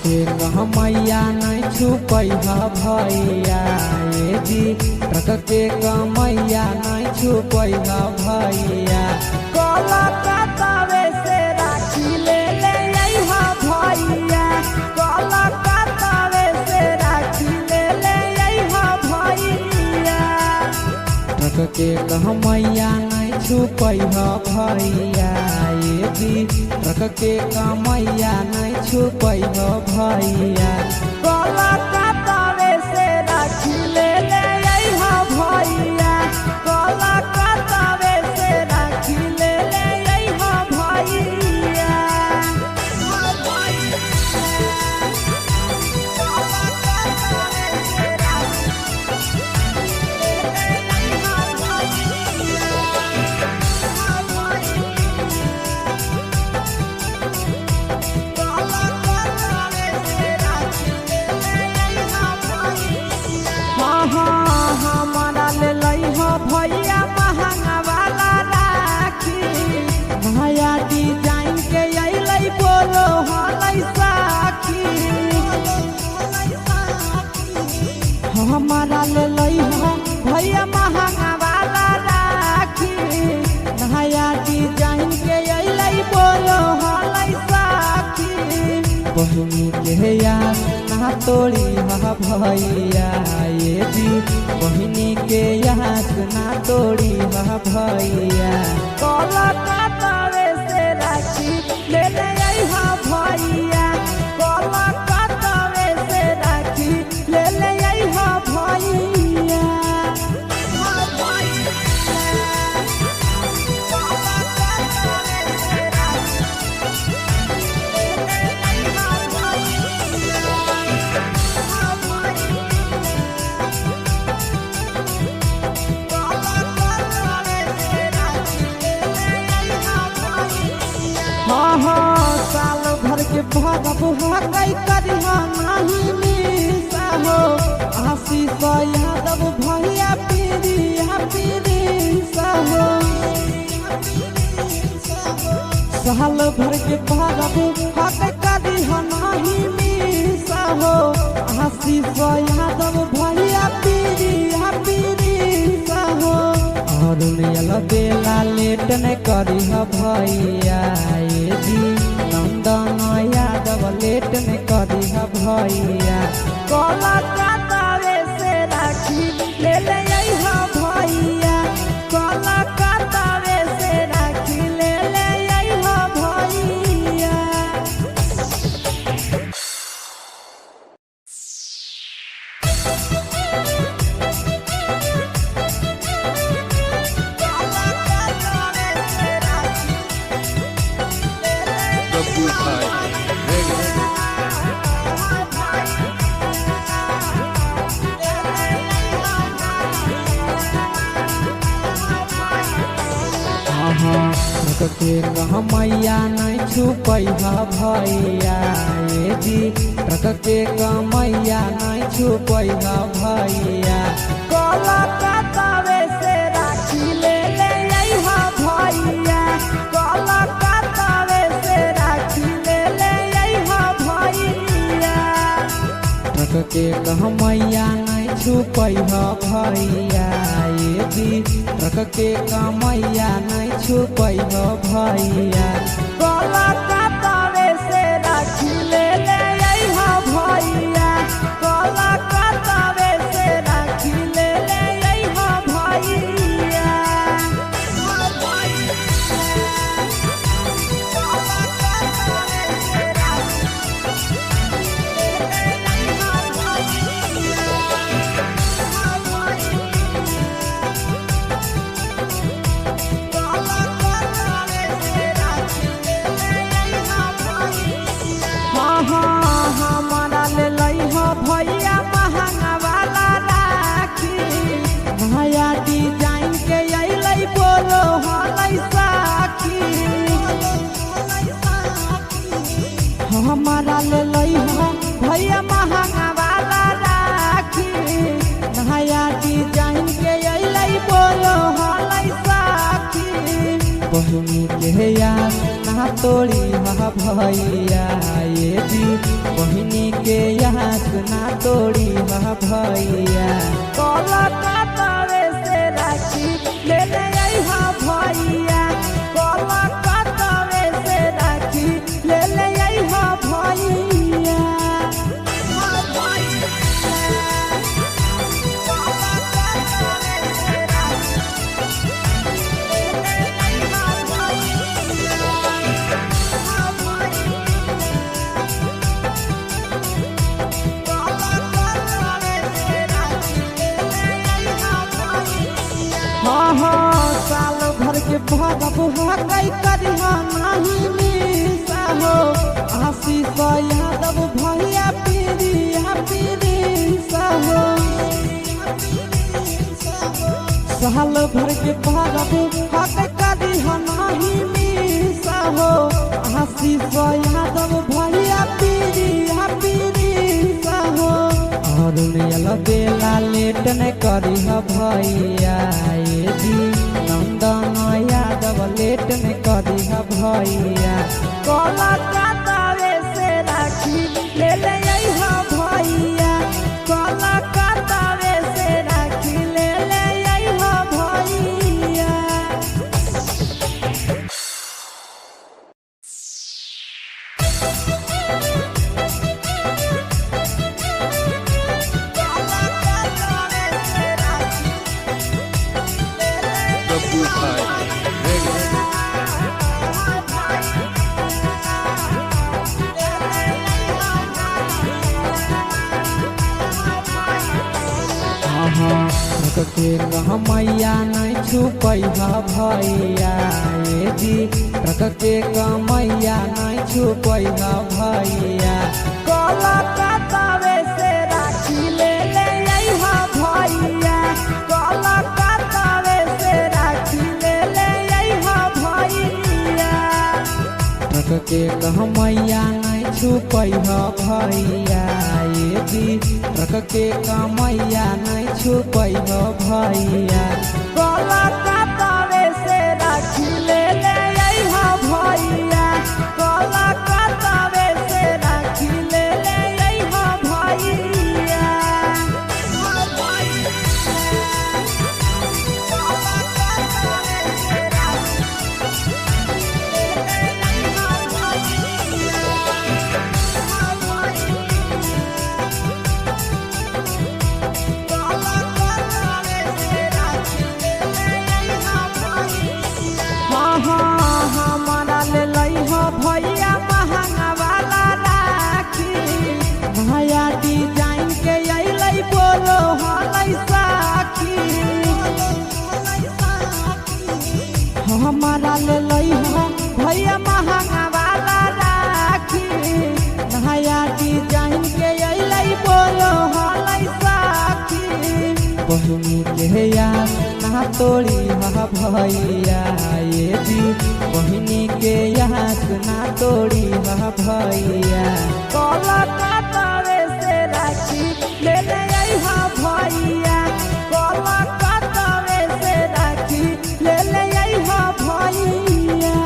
के मैया नहीं छुपैहा भैया ये जी ट्रक के मैया नहीं छुपैहा भैया कलकत्तावे से राखी ले अइहा भैया कलकत्तावे से राखी ले अइहा भैया ट्रक के मैया नहीं छुपैहा भैया ये जी ट्रक के मैया नहीं छुपैहा भैया कलकत्तावे से राखी ले अइहा भैया कलकत्तावे से राखी ले अइहा भैया भैया महंगा वाला राखी भैया डिजाइन के अइलै बोलो हलै साखी हमारा ले भैया महंगा वाला राखी भैया डिजाइन के अइलै बोलो हलै साखी बहिनी के याद ना तोड़ी हा भैया ये जी बहिनी के याद ना तोड़ी हा भैया कलकत्तावे से राखी ले अइहा भैया कलकत्तावे से राखी ले अइहा भैया साल भर के भरब हकई करिहा नहीं मिसा हो आशीष यादव भैया पीरी हो साल भर के भरब हकई करिहा नहीं मिसा हो आशीष यादव भैया पीरी हो और बेला लेट न करिहा भैया ये जी नंदन यादव लेट न करिहा भैया कलकत्तावे से राखी ले अइहा भैया कलकत्तावे से राखी ले अइहा भैया के मैया नहीं छुपैहा भैया ये जी ट्रक के मैया नहीं छुपैहा भैया कलकत्तावे से राखी ले अइहा भैया कलकत्तावे से राखी ले अइहा भैया ट्रक के मैया नहीं छुपैहा भैया ये जी ट्रक के मैया नहीं छुपैहा भैया कलकत्तावे से राखी ले अइहा भैया कलकत्तावे से राखी ले अइहा भैया के यार ना तोड़ी हा भैया ये जी बहिनी के याद ना तोड़ी हा भैया कोलकाता से राखी ले ले आई हा भैया कोलकाता से राखी ले ले आई हा भैया साल भर के भगब हकई करिहा नहीं मिसा हो आशीष यादव भैया पीरिया पीरिसा हो साल भर के भगब हकई करिहा नहीं मिसा हो आशीष यादव भैया पीरिया पीरिसा हो और बेला लेट न करिहा भैया ये जी नंदन यादव लेट न करिहा भैया कोलकाता से राखी ले ले आई हा भैया कोलकाता से राखी ले ले आई हा भैया के मैया नहीं छुपैहा भैया ये जी ट्रक के मैया नहीं छुपैहा भैया कोलकाता से राखी ले ले आई हा भैया कोलकाता से राखी ले ले आई हा भैया ट्रक के मैया नहीं छुपैहा भैया ये जी ट्रक के मैया नहीं छुपैहा भैया कोलकाता से राखी ले ले आई हा भैया कोलकाता से राखी ले ले आई हा भैया हमारा ले लई हो भैया महंगा वाला राखी भैया डिजाइन के अइलै बोलो हलै साखी हमारा ले लई हो भैया महंगा वाला राखी भैया डिजाइन के अइलै बोलो हलै साखी बहिनी के यार ना तोड़ी हा भैया ये जी बहिनी के याद ना तोड़ी हा भैया कोलकाता से राखी ले ले आई हा भैया कोलकाता से राखी ले ले आई हा भैया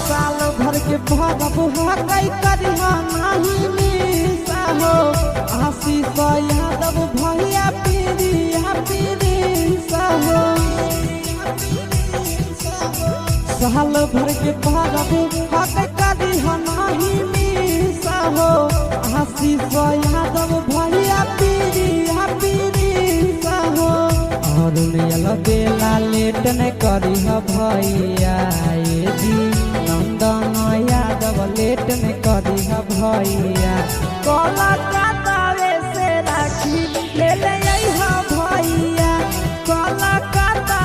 साल भर के भगब हकई करिहा नहीं मिसा हो आशीष यादव भैया पीरिया पीरिसा हो साल भर के भगब हकई करिहा नहीं मिसा हो आशीष यादव भैया पीरिया पीरिसा हो और बेला लेट न करिहा भैया ये जी नंदन यादव लेट न करिहा भैया कोलकाता से राखी ले ले आई हा भैया कोलकाता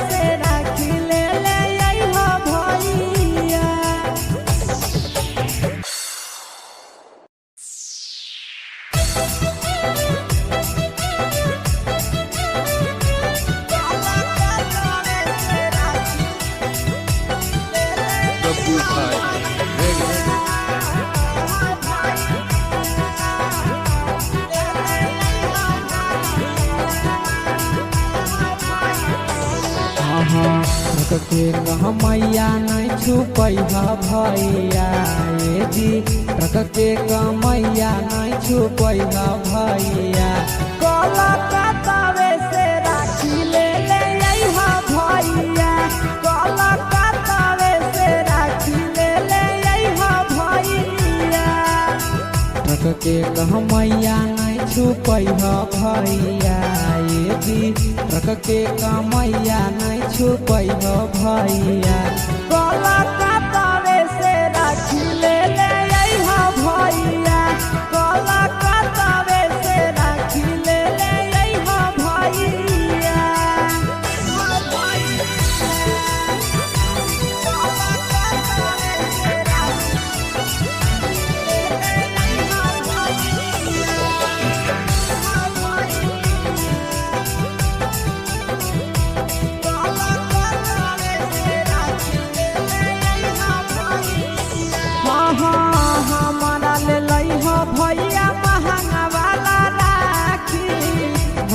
से राखी ले ले आई हा भैया ट्रक के कहमैया नहीं छुपै भैया ये जी ट्रक के कहमैया नहीं छुपै भैया कलकत्तावे से राखी ले ले अइहा भैया कलकत्तावे से राखी ले ले अइहा भैया ट्रक के कहमैया नहीं छुपै भैया ये जी ट्रक के कहमैया नहीं छुपै भैया कलकत्तावे से राखी ले ले अइहा भैया कलकत्तावे से राखी ले ले अइहा भैया हमारा ले लइहा भैया महंगा वाला राखी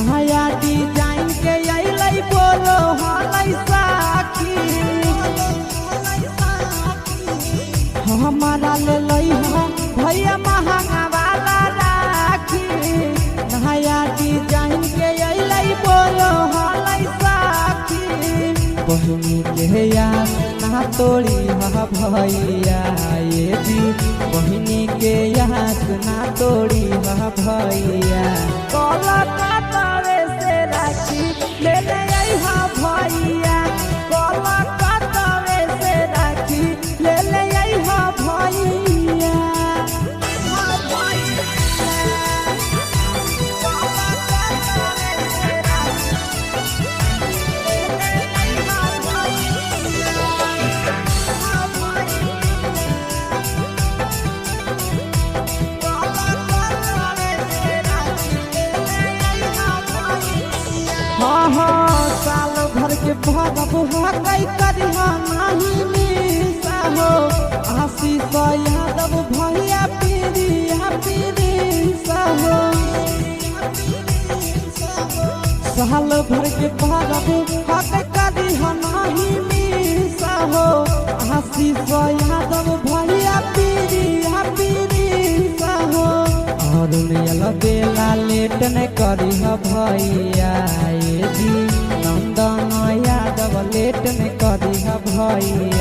नया डिजाइन के अइलै बोलो हलै साखी हमारा ले लइहा भैया महंगा वाला राखी नया डिजाइन के अइलै बोलो हलै साखी बहिनी के याद ना तोड़ी भैया ये जी बहिनी के याद ना तोड़ी भैया कलकत्तावे से राखी ले ले अइहा भैया कलकत्तावे से राखी ले ले अइहा भैया साल भर के भरब हकई करिहा नहीं मिसा हो आशीष यादव भैया पीरिया पीरिसा हो साल भर के भरब हकई करिहा नहीं मिसा हो आशीष यादव भैया पीरिया पीरिसा हो और बेला लेट न करी भैया ये जी नंदन यादव लेट न करी भैया।